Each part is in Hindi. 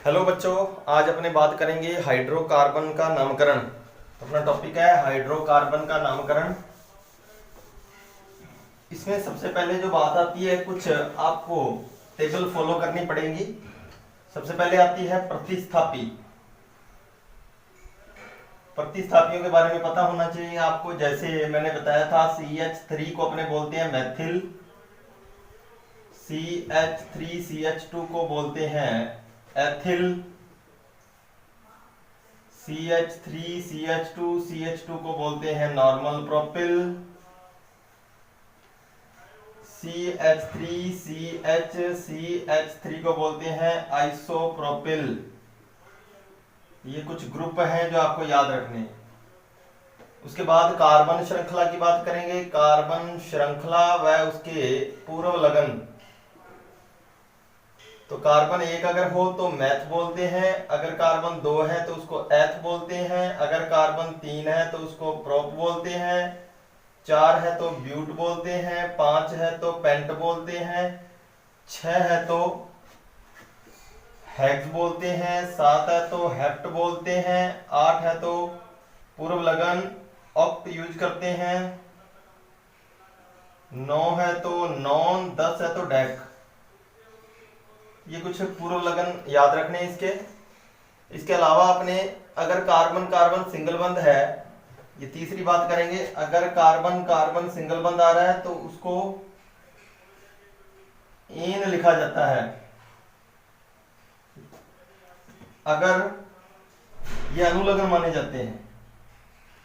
हेलो बच्चों, आज अपने बात करेंगे हाइड्रोकार्बन का नामकरण। अपना टॉपिक है हाइड्रोकार्बन का नामकरण। इसमें सबसे पहले जो बात आती है, कुछ आपको टेबल फॉलो करनी पड़ेगी। सबसे पहले आती है प्रतिस्थापी। प्रतिस्थापियों के बारे में पता होना चाहिए आपको। जैसे मैंने बताया था, CH3 को अपने बोलते हैं मैथिल, CH3CH2 को बोलते हैं एथिल, CH3CH2 को बोलते हैं नॉर्मल प्रोपिल, CH3CH को बोलते हैं आइसोप्रोपिल। ये कुछ ग्रुप हैं जो आपको याद रखने हैं। उसके बाद कार्बन श्रृंखला की बात करेंगे। कार्बन श्रृंखला व उसके पूर्व लगन। तो कार्बन 1 अगर हो तो मैथ बोलते हैं, अगर कार्बन 2 है तो उसको एथ बोलते हैं, अगर कार्बन 3 है तो उसको प्रोप बोलते हैं, 4 है तो ब्यूट बोलते हैं, 5 है तो पेंट बोलते हैं, 6 है तो हेक्स बोलते हैं, 7 है तो हेप्ट बोलते हैं, 8 है तो पूर्व लगन ऑक्ट यूज करते हैं, 9 है तो नॉन, 10 है तो डेक। ये कुछ पूर्व लगन याद रखने इसके। इसके अलावा अपने अगर कार्बन कार्बन सिंगल बंध है, ये तीसरी बात करेंगे। अगर कार्बन कार्बन सिंगल बंध आ रहा है तो उसको एन लिखा जाता है। अगर ये अनुलग्न माने जाते हैं,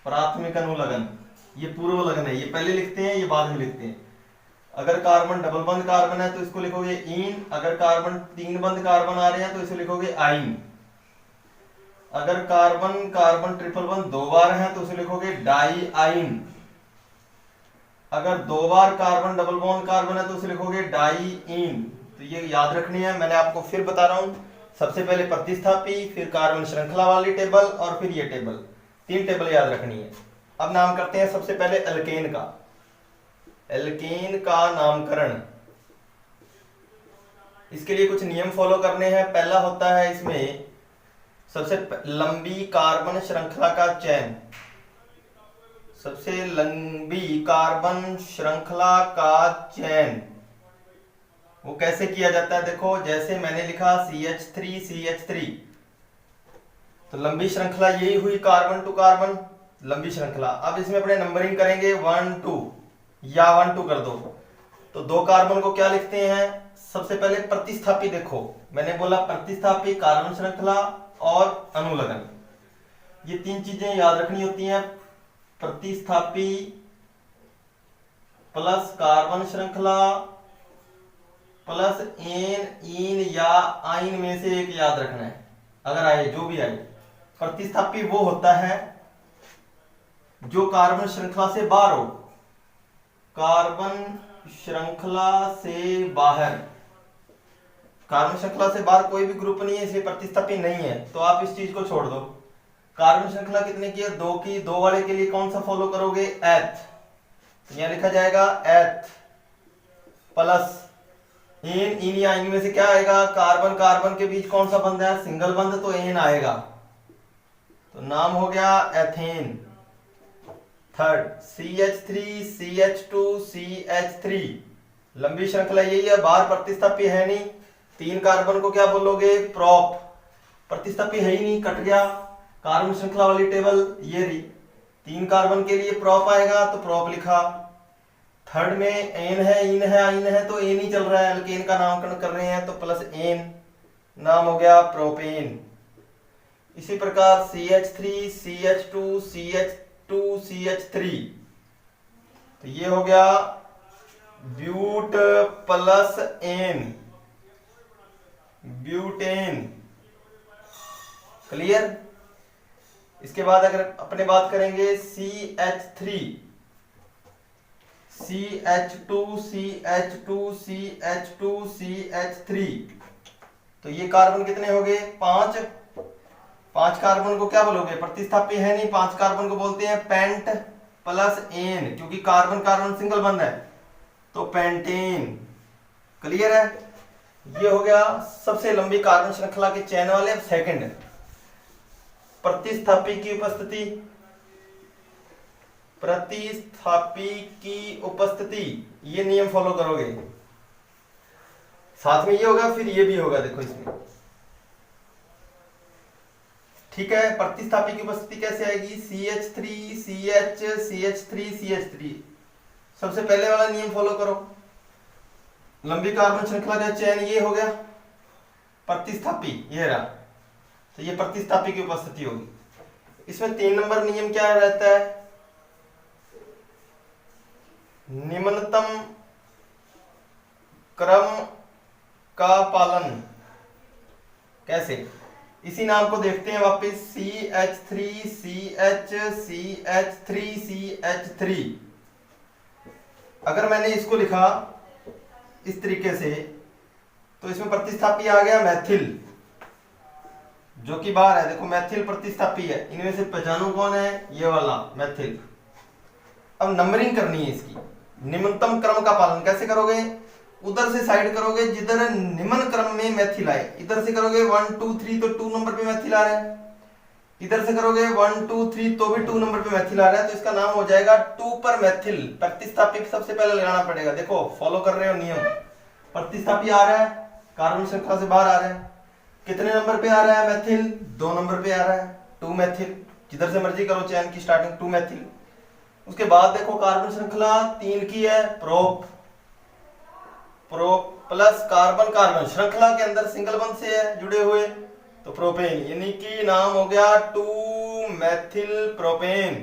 प्राथमिक अनुलग्न, ये पूर्व लगन है, ये पहले लिखते हैं, ये बाद में लिखते हैं। अगर कार्बन डबल बंध कार्बन है तो इसको लिखोगे इन। अगर कार्बन 3 बंध कार्बन आ रहे हैं तो इसे लिखोगे आइन। अगर कार्बन कार्बन ट्रिपल बंध 2 बार है तो इसे लिखोगे डाई आइन। अगर 2 बार कार्बन डबल बॉन्ड कार्बन है तो इसे लिखोगे डाई इन। तो ये याद रखनी है। मैंने आपको फिर बता रहा हूं, सबसे पहले प्रतिस्थापी, फिर कार्बन श्रृंखला वाली टेबल और फिर ये टेबल। 3 टेबल याद रखनी है। अब नाम करते हैं सबसे पहले एल्केन का। एल्केन का नामकरण। इसके लिए कुछ नियम फॉलो करने हैं। पहला होता है इसमें सबसे लंबी कार्बन श्रृंखला का चयन। सबसे लंबी कार्बन श्रृंखला का चयन वो कैसे किया जाता है? देखो, जैसे मैंने लिखा CH3CH3, तो लंबी श्रृंखला यही हुई कार्बन टू कार्बन लंबी श्रृंखला। अब इसमें अपने नंबरिंग करेंगे 1 2 या 1 2 कर दो। तो 2 कार्बन को क्या लिखते हैं? सबसे पहले प्रतिस्थापी। देखो, मैंने बोला प्रतिस्थापी, कार्बन श्रृंखला और अनुलग्न, ये 3 चीजें याद रखनी होती हैं। प्रतिस्थापी प्लस कार्बन श्रृंखला प्लस एन, इन या आइन में से एक याद रखना है, अगर आए, जो भी आए। प्रतिस्थापी वो होता है जो कार्बन श्रृंखला से बाहर हो। कार्बन श्रृंखला से बाहर, कार्बन श्रृंखला से बाहर कोई भी ग्रुप नहीं है, इसलिए प्रतिस्थापी नहीं है, तो आप इस चीज को छोड़ दो। कार्बन श्रृंखला कितने की है? 2 की। 2 वाले के लिए कौन सा फॉलो करोगे? एथ। तो यहां लिखा जाएगा एथ प्लस एन। इन या इन में से क्या आएगा? कार्बन कार्बन के बीच कौन सा बंध है? सिंगल बंध, तो एन आएगा। तो नाम हो गया एथेन। थर्ड CH3CH2CH3, लंबी श्रृंखला यही है, बाहर प्रतिस्थापी है नहीं। 3 कार्बन को क्या बोलोगे? प्रोप। प्रतिस्थापी है ही नहीं, कट गया। कार्बन श्रृंखला वाली टेबल ये रही। 3 कार्बन के लिए प्रोप आएगा तो प्रोप लिखा। थर्ड में एन है, इन है, आइन है, तो एन ही चल रहा है, एल्केन का नामकरण कर रहे हैं, तो प्लस एन, नाम हो गया प्रोपेन। इसी प्रकार CH3CH2CH2CH3, तो ये हो गया but plus ane, butane. Clear? इसके बाद अगर अपने बात करेंगे CH3CH2CH2CH2CH3, तो ये कार्बन कितने हो गए? 5। 5 कार्बन को क्या बोलोगे? प्रतिस्थापी है नहीं, 5 कार्बन को बोलते हैं पेंट प्लस एन, क्योंकि कार्बन कार्बन सिंगल बंध है, तो पेंटेन। क्लियर है? ये हो गया सबसे लंबी कार्बन श्रृंखला के चैन वाले। अब सेकंड, प्रतिस्थापी की उपस्थिति। प्रतिस्थापी की उपस्थिति, ये नियम फॉलो करोगे, साथ में ये होगा फिर ये भी होगा, देखो इसमें, ठीक है। प्रतिस्थापी की उपस्थिति कैसे आएगी? CH3 CH CH3 CH3। सबसे पहले वाला नियम फॉलो करो, लंबी कार्बन श्रृंखला का चयन ये हो गया, प्रतिस्थापी ये रहा, तो ये प्रतिस्थापी की उपस्थिति होगी। इसमें 3 नंबर नियम क्या रहता है? निम्नतम क्रम का पालन। कैसे? इसी नाम को देखते हैं वापस, CH3 CH CH3 CH3। अगर मैंने इसको लिखा इस तरीके से तो इसमें प्रतिस्थापी आ गया मैथिल, जो कि बाहर है, देखो मैथिल प्रतिस्थापी है। इनमें से पहचानो कौन है? ये वाला मैथिल। अब नंबरिंग करनी है इसकी, निम्नतम क्रम का पालन कैसे करोगे? उधर से साइड करोगे जिधर निम्न क्रम में मैथिल आए, इधर से करोगे 1 2 3 तो 2 नंबर पे मैथिल आ रहा है, इधर से करोगे 1 2 3 तो भी 2 नंबर पे मैथिल आ रहा है, तो इसका नाम हो जाएगा 2 पर मैथिल। प्रतिस्थापी सबसे पहले लगाना पड़ेगा, देखो फॉलो कर रहे हो नियम। प्रतिस्थापी आ रहा है, कार्बन श्रृंखला से बाहर आ रहा है, कितने नंबर पे आ रहा है मैथिल? 2 नंबर पे आ रहा है, 2 मैथिल। जिधर से मर्जी करो चयन की स्टार्टिंग, 2 मैथिल। उसके बाद देखो कार्बन श्रृंखला 3 की है, प्रोप प्लस कार्बन, कार्बन श्रृंखला के अंदर सिंगल बंध से है जुड़े हुए, तो प्रोपेन, यानी कि नाम हो गया 2 मैथिल प्रोपेन।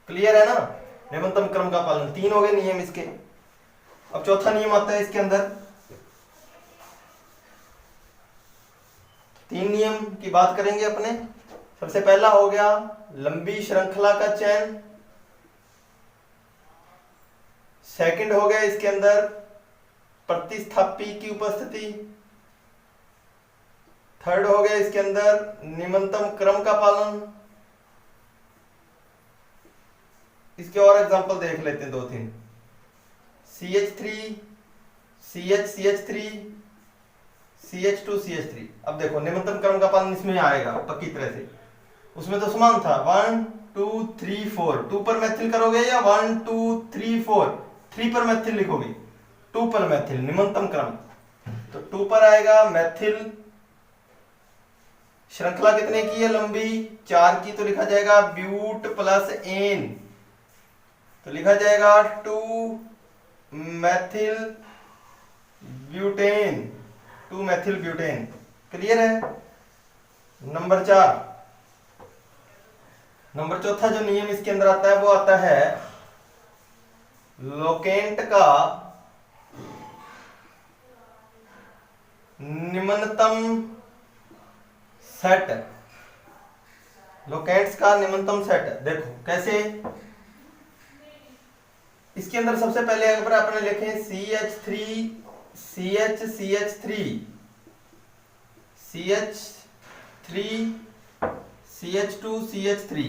क्लियर है ना? निम्नतम क्रम का पालन, 3 हो गए नियम इसके। अब चौथा नियम आता है इसके अंदर। 3 नियम की बात करेंगे अपने। सबसे पहला हो गया लंबी श्रृंखला का चयन, सेकंड हो गया इसके अंदर प्रतिस्थापी की उपस्थिति, थर्ड हो गया इसके अंदर निम्नतम क्रम का पालन। इसके और एग्जांपल देख लेते हैं 2-3। CH3 CH CH3 CH2 CH3। अब देखो निम्नतम क्रम का पालन इसमें आएगा पक्की तरह से। उसमें तो समान था 1 2 3 4, 2 पर मैथिल करोगे या 1 2 3 4, 3 पर मैथिल लिखोगे, 2 पर मैथिल निम्नतम क्रम, तो 2 पर आएगा मैथिल। श्रृंखला कितने की है लंबी? 4 की, तो लिखा जाएगा ब्यूट प्लस एन, तो लिखा जाएगा 2 Maithil butane, 2 Maithil butane. Clear है? नंबर 4, नंबर चौथा जो नियम इसके अंदर आता है वो आता है लोकेंट का निम्नतम सेट। लोकेंट्स का निम्नतम सेट देखो कैसे। इसके अंदर सबसे पहले अगर आपने लिखे CH3 CH CH3 CH3 CH2 CH3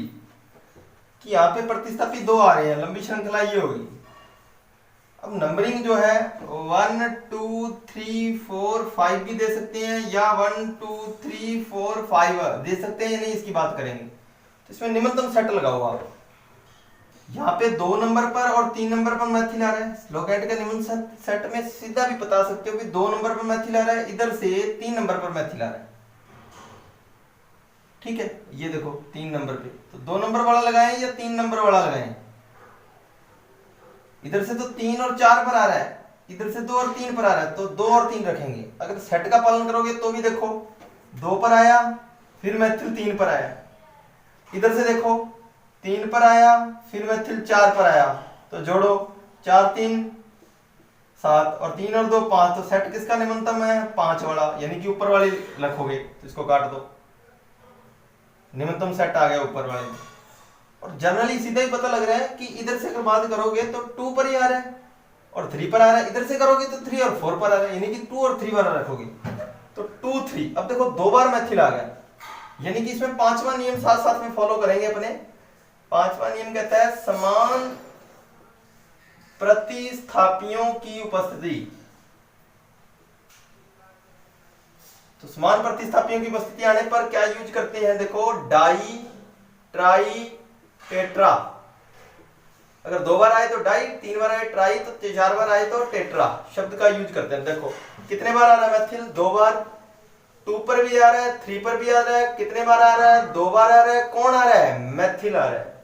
कि यहाँ पे प्रतिस्थापी 2 आ रहे हैं, लंबी श्रृंखला ये होगी। अब नंबरिंग जो है 1 2 3 4 5 भी दे सकते हैं या 1 2 3 4 5 दे सकते हैं या नहीं, इसकी बात करेंगे। तो इसमें निम्नतम सेट लगाओ आप। यहाँ पे 2 नंबर पर और 3 नंबर पर मैथिल आ रहा है, लोकेंट का निम्न सेट में सीधा भी बता सकते हो कि 2 नंबर पर मैथिल आ रहा है, इधर से 3 नंबर पर मैथिल आ रहा है। ठीक है, ये देखो 3 नंबर पे, तो 2 नंबर वाला लगाएं या 3 नंबर वाला लगाएं? इधर से तो 3 और 4 पर आ रहा है, इधर से 2 और 3 पर आ रहा है, तो 2 और 3 रखेंगे। अगर सेट का पालन करोगे तो भी देखो 2 पर आया, फिर मैथिल 3 पर आया, इधर से देखो 3 पर आया, फिर मैथिल 4 पर आया, तो जोड़ो 4 3 7 और 3 और 2 5, तो सेट किसका निम्नतम है? 5 वाला, यानी कि ऊपर वाली रखोगे, तो इसको काट दो, निम्नतम सेट आ गया ऊपर वाले में। और जनरली सीधा ही पता लग रहा है कि इधर से अगर बात करोगे तो 2 पर ही आ रहा है और 3 पर आ रहा है, इधर से करोगे तो 3 और 4 पर आ रहा है, यानी कि 2 और 3 वाला रखोगे, तो 2 3। अब देखो 2 बार मैथिल आ गया, यानी कि इसमें 5वां नियम साथ साथ में फॉलो करेंगे अपने। 5वां नियम कहता है समान प्रतिस्थापियों की उपस्थिति। तो समान प्रतिस्थापियों की उपस्थिति आने पर क्या यूज करते हैं, देखो डाई, ट्राई, टेट्रा। अगर 2 बार आए तो डाई, 3 बार आए ट्राई, तो 4 बार आए तो टेट्रा शब्द का यूज करते हैं। देखो कितने बार आ रहा है मैथिल, 2 बार, 2 पर भी आ रहा है, 3 पर भी आ रहा है, कितने बार आ रहा है, 2 बार आ रहा है, कौन आ रहा है, मैथिल आ रहा है,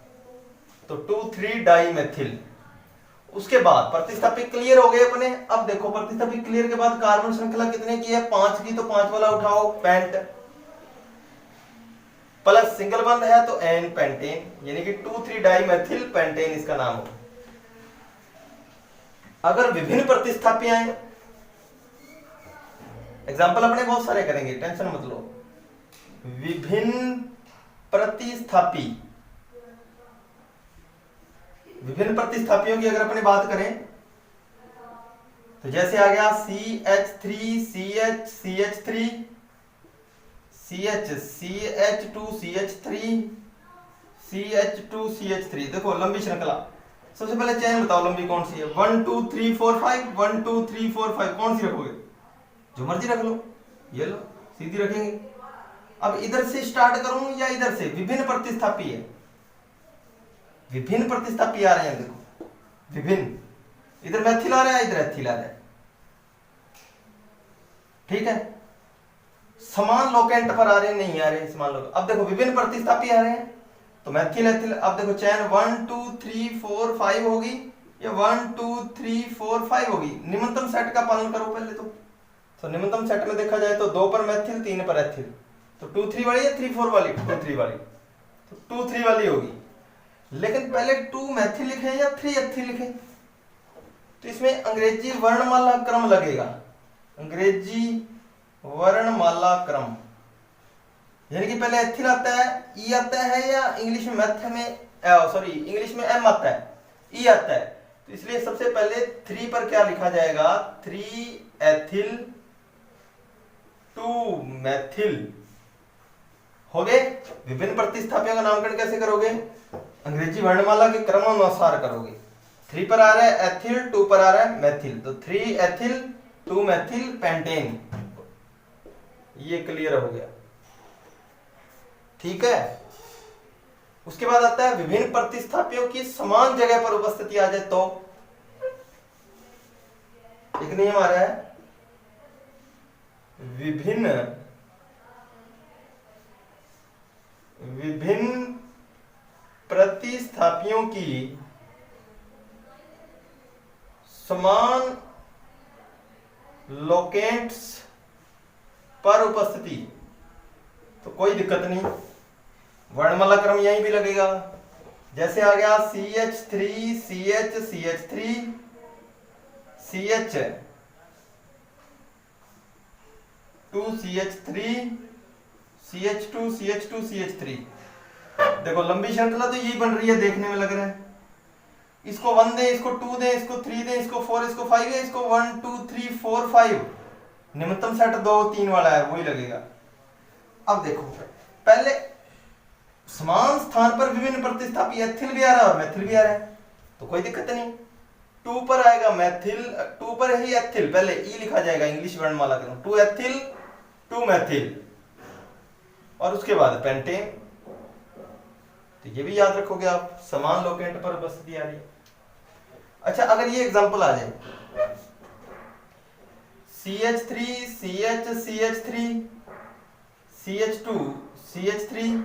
तो 2 3 डाई मैथिल। उसके बाद प्रतिस्थापी क्लियर हो गए अपने। अब देखो प्रतिस्थापी क्लियर के बाद कार्बन श्रृंखला कितने की है, 5 की, तो 5 वाला उठाओ, पेंट, प्लस सिंगल बंद है तो एन पेंटेन, यानी कि 2 3 डाई मैथिल पेंटेन इसका नाम हो। अगर विभिन्न प्रतिस्थापियां, एग्जाम्पल अपने बहुत सारे करेंगे, टेंशन मत लो। विभिन्न प्रतिस्थापी, विभिन्न प्रतिस्थापियों की अगर अपने बात करें तो जैसे आ गया CH3 CH CH3 CH CH2 CH3 CH2 CH3। देखो लंबी श्रृंखला, सबसे पहले चेन बताओ लंबी कौन सी है, 1 2 3 4 5, 1 2 3 4 5, कौन सी रखोगे, जो मर्जी रख लो, ये लो सीधी रखेंगे। अब इधर से स्टार्ट करूं या इधर से, विभिन्न प्रतिस्थापी है, विभिन्न प्रतिस्थापी आ रहे हैं, देखो विभिन्न, इधर मैथिल आ रहा है, इधर एथिल आ रहा है, ठीक है। समान लोकेंट पर आ रहे हैं, नहीं आ रहे समान लोग। अब देखो विभिन्न प्रतिस्थापी आ रहे हैं तो मैथिल एथिल। अब देखो चैन 1 2 3 4 5 होगी या 1 2 3 4 5 होगी। निम्नतम सेट का पालन करो पहले तो निम्नतम सेट में देखा जाए तो 2 पर मैथिल 3 पर एथिल, तो 2 3 वाली या 3 4 वाली, 2 3 वाली, तो 2 3 वाली होगी। लेकिन पहले 2 मैथिल लिखे या 3 एथिल लिखे, तो इसमें अंग्रेजी वर्णमाला क्रम लगेगा, अंग्रेजी वर्णमाला क्रम, यानी कि पहले एथिल आता है, ई आता है, या इंग्लिश में मैथ में सॉरी इंग्लिश में एम आता है, ई आता है, तो इसलिए सबसे पहले 3 पर क्या लिखा जाएगा, 3 एथिल 2 मैथिल हो गए। विभिन्न प्रतिस्थापियों का नामकरण कैसे करोगे, अंग्रेजी वर्णमाला के क्रमानुसार करोगे। 3 पर आ रहा है एथिल, 2 पर आ रहा है मैथिल, तो 3 एथिल 2 मैथिल पेंटेन, ये क्लियर हो गया, ठीक है। उसके बाद आता है विभिन्न प्रतिस्थापियों की समान जगह पर उपस्थिति आ जाए तो, एक नियम आ रहा है, विभिन्न प्रतिस्थापियों की समान लोकेंट्स पर उपस्थिति, तो कोई दिक्कत नहीं, वर्णमाला क्रम यहीं भी लगेगा। जैसे आ गया CH3 CH CH3 CH 2 CH3 CH2 CH2 CH3। देखो लंबी श्रृंखला तो यही बन रही है, देखने में लग रहा है। इसको 1 दें, इसको 2 दें, इसको 3 दें, इसको 4, इसको 5 है, इसको 1 2 3 4 5, निम्नतम सेट 2 3 वाला है, वही लगेगा। अब देखो पहले समान स्थान पर विभिन्न प्रतिस्थापी एथिल भी आ रहा है और मैथिल भी आ रहा है, तो कोई दिक्कत नहीं। 2 पर आएगा मैथिल, 2 पर ही एथिल, पहले ई लिखा जाएगा इंग्लिश वर्णमाला के, 2 एथिल 2 मैथिल, और उसके बाद पेंटेन, तो ये भी याद रखोगे आप, समान लोकेंट पर उपस्थिति आ रही है। अच्छा अगर ये एग्जांपल आ जाए CH3 CH CH3 CH2 CH3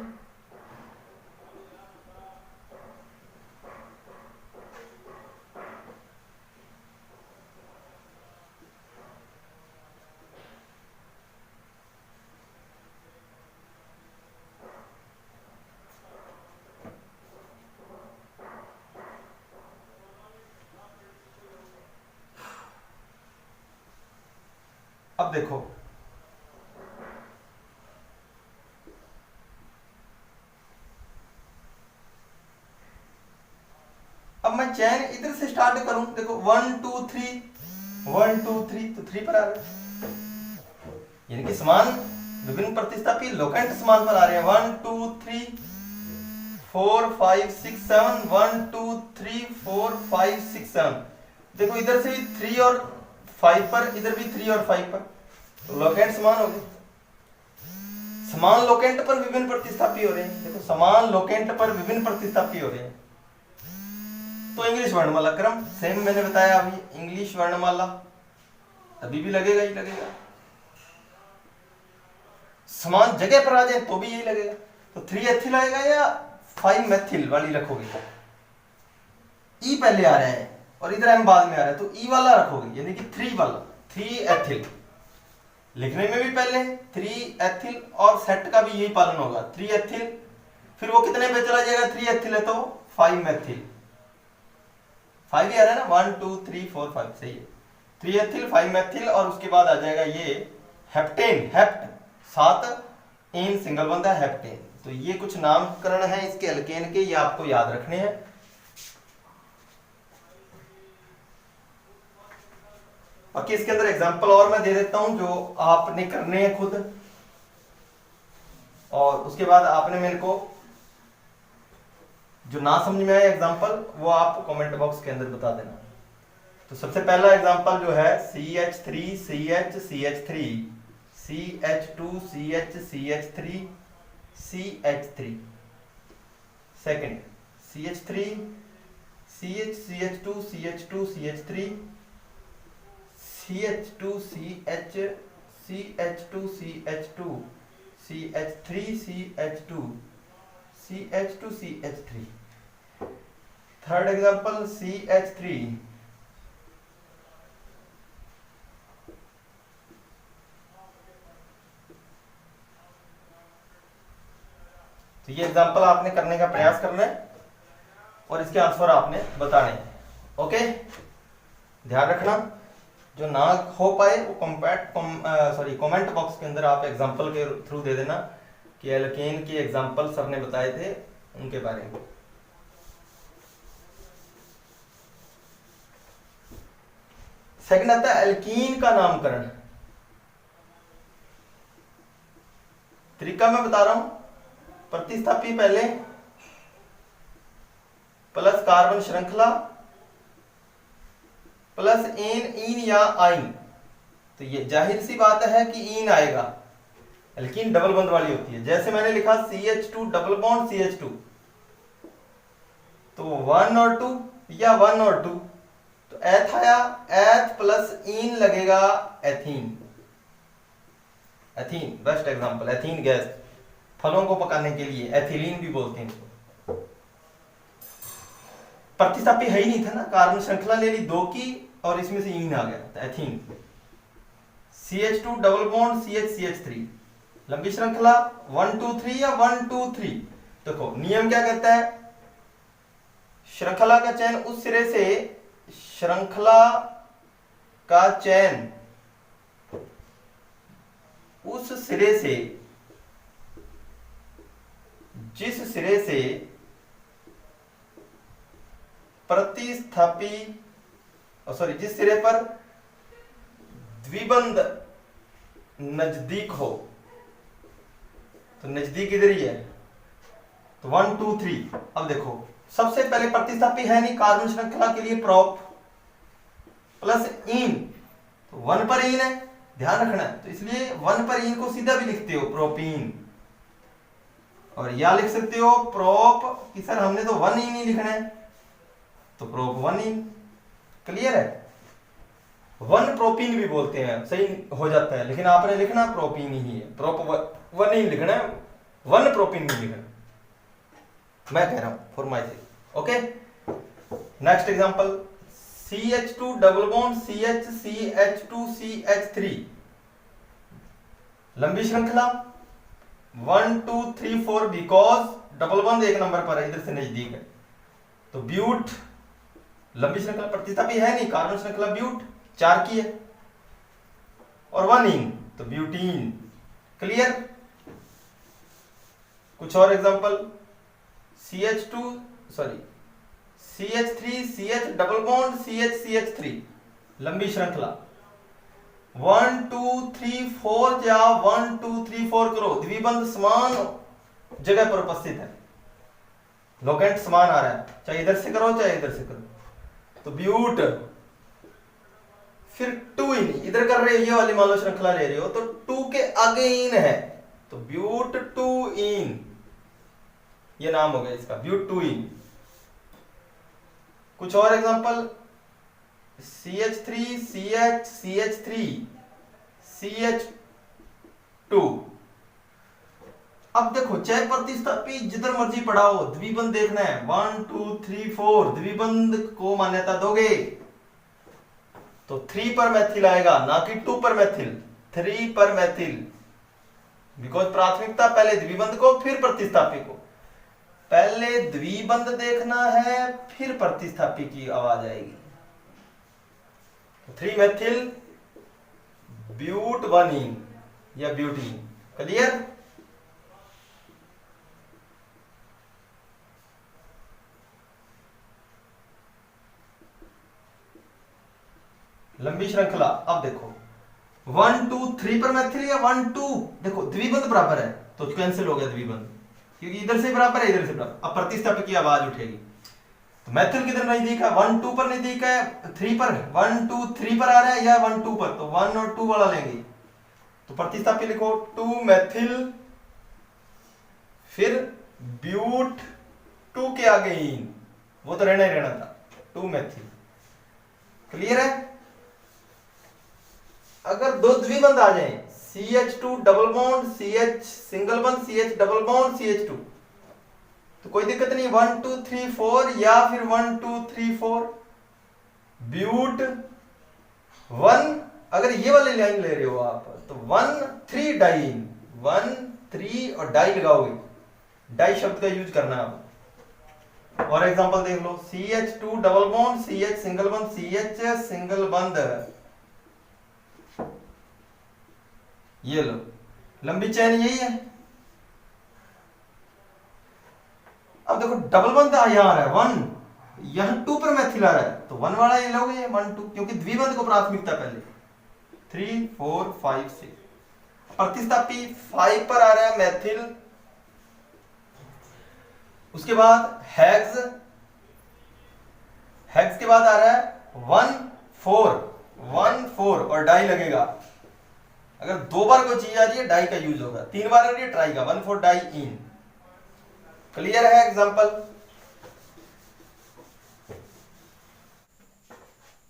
अब देखो अब मैं चैन इधर से स्टार्ट करूं, देखो 1 2 3 1 2 3, तो 3 पर आ रहे हैं, यानी कि समान विभिन्न प्रतिस्थापी लोकेंट समान पर आ रहे हैं। 1 2 3 4 5 6 7 1 2 3 4 5 6 7। देखो इधर से भी 3 और 5 पर, इधर भी 3 और 5 पर, लोकेंट समान हो गए। समान लोकेंट पर विभिन्न प्रतिस्थापी हो रहे हैं। देखो समान लोकेंट पर विभिन्न प्रतिस्थापी हो रहे हैं, तो इंग्लिश वर्णमाला क्रम सेम मैंने बताया अभी, इंग्लिश वर्णमाला अभी भी लगेगा ही लगेगा। समान जगह पर आ जाए तो भी यही लगेगा। तो 3 एथिल आएगा या 5 मेथिल वाली रखोगे? ई पहले आ रहा है और इधर एम बाद में आ रहा है, तो ई वाला रखोगे, यानी कि 3 वाला, 3 एथिल। लिखने में भी पहले 3 एथिल और सेट का भी यही पालन होगा, 3 एथिल। फिर वो कितने पे चला जाएगा? 3 एथिल है तो 5 मेथिल, 5 ही आ रहा है ना, 1 2 3 4 5, सही है। 3 एथिल 5 मेथिल और उसके बाद आ जाएगा ये हेप्टेन, हेप्ट 7 एन सिंगल बंदा हेप्टेन। तो ये कुछ नामकरण है इसके एल्केन के, ये आपको याद रखने हैं। बाकी इसके अंदर एग्जांपल और मैं दे देता हूं जो आपने करने हैं खुद, और उसके बाद आपने मेरे को जो ना समझ में आए एग्जांपल वो आप कमेंट बॉक्स के अंदर बता देना। तो सबसे पहला एग्जांपल जो है CH3 CH CH3 CH2 CH CH3 CH3। Second CH3 CH CH2 CH2 CH3 CH2 CH CH2 CH2 CH3 CH2 CH2 CH3। Third example CH3 तो ये एग्जांपल आपने करने का प्रयास करना है और इसके आंसर आपने बताने हैं। ओके, ध्यान रखना, जो ना हो पाए वो कमेंट बॉक्स के अंदर आप एग्जांपल के थ्रू दे देना कि एल्केन के एग्जांपल सर ने बताए थे उनके बारे में। सेकंड आता है एल्कीन का नामकरण। तरीका मैं बता रहा हूं, प्रतिस्थापी पहले प्लस कार्बन श्रृंखला प्लस एन इन या आइन, तो ये जाहिर सी बात है कि इन आएगा, एल्कीन डबल बॉन्ड वाली होती है। जैसे मैंने लिखा CH2 डबल बॉन्ड CH2, तो 1 और 2 या 1 और 2, तो एथ आया, एथ प्लस इन लगेगा ethene. Ethene best example, ethene gas फलों को पकाने के लिए एथिलीन भी बोलते हैं। प्रतिस्थापी है ही नहीं था ना, कार्बन श्रृंखला ले ली 2 की और इसमें से इन आ गया, तो ethene. CH2 double bond CH CH3 लंबी श्रृंखला 1 2 3 या 1 2 3। देखो नियम क्या कहता है, श्रृंखला का चयन उस सिरे से, श्रृंखला का चयन उस सिरे से जिस सिरे से प्रतिस्थापी जिस सिरे पर द्विबंध नजदीक हो, तो नजदीक इधर ही है, तो 1 2 3। अब देखो सबसे पहले प्रतिस्थापी है नहीं, कार्बन श्रृंखला के लिए प्रोप प्लस इन, तो 1 पर इन है, ध्यान रखना है, तो इसलिए 1 पर इन को सीधा भी लिखते हो प्रोपीन, और या लिख सकते हो प्रोप कि सर हमने तो 1 इन ही लिखना है, तो प्रोप 1 इन। क्लियर है, 1 प्रोपीन भी बोलते हैं, सही हो जाता है, लेकिन आपने लिखना प्रोपीन ही है, प्रोप 1 ही लिखना है, 1 प्रोपीन नहीं लिखना, मैं कह रहा हूं for my sec. Okay, next example CH2 double bond CH CH2 CH3 लंबी श्रृंखला 1 2 3 4, बिकॉज डबल बॉन्ड 1 नंबर पर है, इधर से नजदीक है, तो ब्यूट लंबी श्रृंखला, प्रतिस्थापी है नहीं, कार्बन श्रृंखला ब्यूट 4 की है और 1 इन, तो ब्यूटीन। क्लियर, कुछ और example CH3 CH double bond CH CH3 लंबी श्रृंखला 1 2 3 4 या 1 2 3 4 करो, द्विबंध समान जगह पर उपस्थित है, लोकेंट समान आ रहा है, चाहे इधर से करो चाहे इधर से करो, तो ब्यूट। फिर 2 इन, इधर कर रहे हो ये वाली मान लो श्रृंखला ले रहे हो, तो 2 के आगे इन है, तो ब्यूट टू इन, ये नाम हो गया इसका, ब्यूट टू इन। कुछ और example, CH3 CH CH3 CH2। अब देखो चाहे प्रतिस्थापी जिधर मर्जी पढ़ाओ, द्विबंध देखना है, 1 2 3 4, द्विबंध को मान्यता दोगे तो 3 पर मैथिल आएगा, ना कि 2 पर मैथिल, 3 पर मैथिल। बिकॉज प्राथमिकता पहले द्विबंध को फिर प्रतिस्थापी को, पहले द्विबंध देखना है फिर प्रतिस्थापी की आवाज आएगी। 3 मैथिल ब्यूट 1 इन या ब्यूटीन। क्लियर? लंबी श्रृंखला। अब देखो 1 2 3 पर मैथिल या 1 2, देखो द्विबंध बराबर है तो कैंसिल हो गया द्विबंध, क्योंकि इधर से बराबर है इधर से बराबर। अब प्रतिस्थापी की आवाज उठेगी तो मैथिल किधर नजदीक है, 1 2 पर नजदीक है, 3 पर, 1 2 3 पर आ रहा है या 1 2 पर, तो 1 और 2 वाला लेंगे। तो प्रतिस्थापी लिखो 2 मैथिल, फिर ब्यूट 2 के आगे इन, वो तो रहना ही रहना था, 2 मैथिल। क्लियर है? अगर दो द्विबंध आ जाए, CH2 double bond CH single bond, CH double bond CH2, तो कोई दिक्कत नहीं, 1 2 3 4 या फिर 1 2 3 4 ब्यूट 1। अगर ये वाली लाइन ले रहे हो आप तो 1 3 डाइन, 1 3 और डाई लगाओगे, डाई शब्द का यूज करना आप। और एग्जांपल देख लो, CH2 double bond CH single bond CH single bond, ये लो लंबी चेन यही है। अब देखो डबल बंध यहां आ रहा है 1, यहां 2 पर मैथिल आ रहा है तो 1 वाला ये लोगे 1 2, क्योंकि द्विबंध को प्राथमिकता पहले। 3 4 5 6, प्रतिस्थापी 5 पर आ रहा है मैथिल, उसके बाद हेक्स, हेक्स के बाद आ रहा है 1 4 और डाई लगेगा। अगर 2 बार कोई चीज आ रही है डाई का यूज होगा, 3 बार आ रही है ट्राई का, 1 4 डाई इन। क्लियर है? एग्जांपल।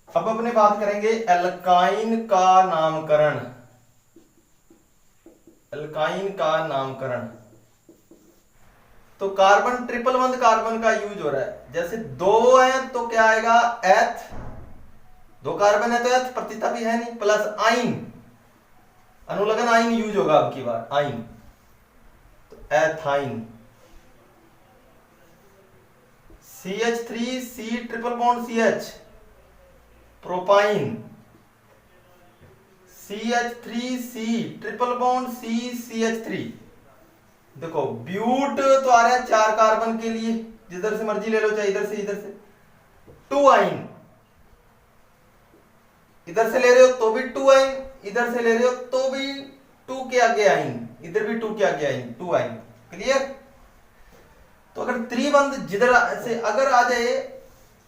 अब अपने बात करेंगे एल्काइन का नामकरण। एल्काइन का नामकरण, तो कार्बन ट्रिपल बंध कार्बन का यूज हो रहा है। जैसे 2 है तो क्या आएगा, एथ, 2 कार्बन है तो एथ, प्रतिस्थापी है नहीं, प्लस आइन, अनुलग्न आइन यूज होगा अब की बार, आइन, तो ethyne. CH3 C triple bond CH propyne, CH3C triple bond C CH3। देखो ब्यूट तो आ रहा है 4 कार्बन के लिए, जिधर से मर्जी ले लो, चाहे इधर से 2 आइन, इधर से ले रहे हो तो भी 2 आइन, इधर से ले रहे हो तो भी 2 के आगे आइन, इधर भी 2 के आगे आइन, 2 आइन। क्लियर? तो अगर त्रिबंध जिधर से अगर आ जाए,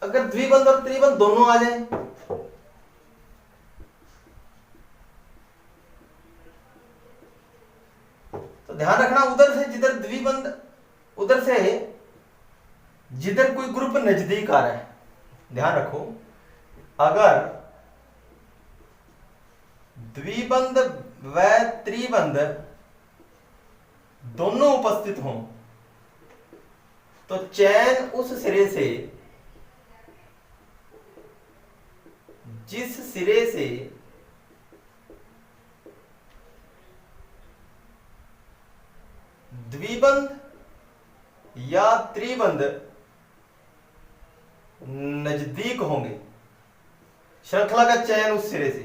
अगर द्विबंध और त्रिबंध दोनों आ जाए, तो ध्यान रखना उधर से जिधर द्विबंध, उधर से जिधर कोई ग्रुप नजदीक आ रहा है, ध्यान रखो, अगर द्विबंध व त्रिबंध दोनों उपस्थित हों तो चैन उस सिरे से, जिस सिरे से द्विबंध या त्रिबंध नजदीक होंगे, श्रृंखला का चयन उस सिरे से,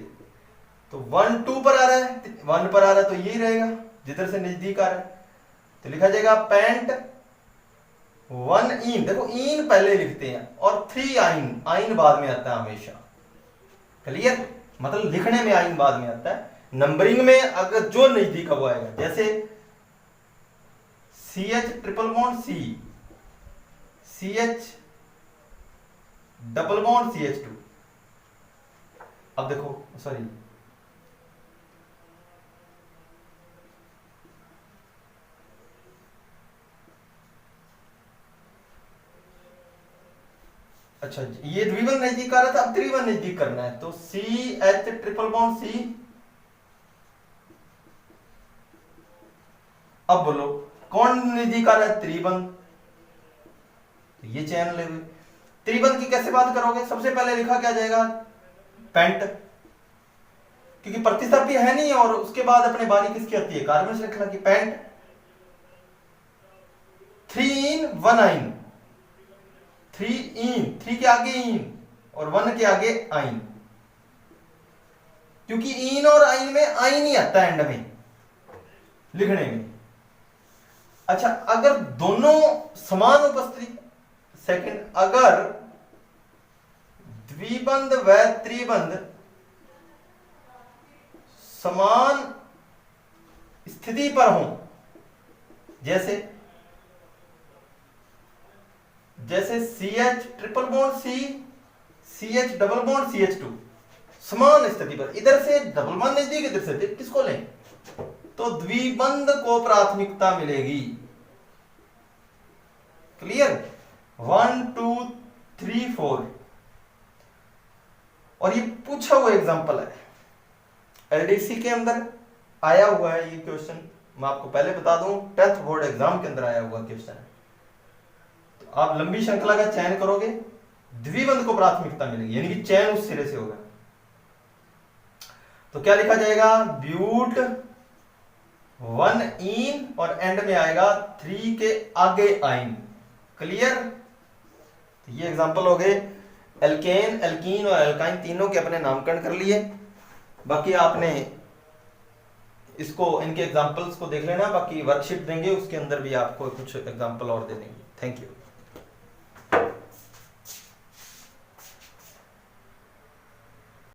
तो 1 2 पर आ रहा है, 1 पर आ रहा है तो यही रहेगा जिधर से नजदीक आ रहा है, तो लिखा जाएगा पेंट 1 इन। देखो इन पहले लिखते हैं और 3 आइन, आइन बाद में आता है हमेशा। क्लियर? मतलब लिखने में आइन बाद में आता है, नंबरिंग में अगर जो नजदीक है वो आएगा। जैसे CH triple bond C, CH double bond CH2। अब देखो, सॉरी, अच्छा ये द्विबंध नजदीक आ रहा था, अब त्रिबंध नजदीक करना है, तो C H triple bond C. अब बोलो कौन नजदीक आ रहा है, त्रिबंध, तो ये चैन ले हुए। त्रिबंध की कैसे बात करोगे, सबसे पहले लिखा क्या जाएगा, पेंट, क्योंकि प्रतिस्थापी है नहीं, और उसके बाद अपने बारी किसकी आती है, कार्बन श्रृंखला की, पेंट। 3 इन 1 आइन, 3 इन, 3 के आगे इन और 1 के आगे आइन, क्योंकि इन और आइन में आइन ही आता है एंड में लिखने में। अच्छा अगर दोनों समान उपस्थिति, सेकंड, अगर द्विबंध व त्रिबंध समान स्थिति पर हो, जैसे CH triple bond C, CH double bond CH2, समान स्थिति पर, इधर से डबल बॉन्ड नजदीक, इधर से, किसको लें, तो द्विबंध को प्राथमिकता मिलेगी। क्लियर, 1 2 3 4। और ये पूछा हुआ एग्जांपल है, एलडीसी के अंदर आया हुआ है ये क्वेश्चन, मैं आपको पहले बता दूं 10th बोर्ड एग्जाम के अंदर आया हुआ क्वेश्चन है। तो आप लंबी श्रृंखला का चयन करोगे, द्विबंध को प्राथमिकता मिलेगी, यानी कि चयन उस सिरे से होगा। तो क्या लिखा जाएगा, ब्यूट 1 इन और एंड में आएगा 3 के आगे आइन। क्लियर, तो ये एग्जांपल हो गए, एल्केन, एल्कीन और एल्काइन तीनों के अपने नामकरण कर लिए। बाकी आपने इसको, इनके एग्जांपल्स को देख लेना, बाकी वर्कशीट देंगे उसके अंदर भी आपको कुछ एग्जांपल और दे देंगे। Thank you.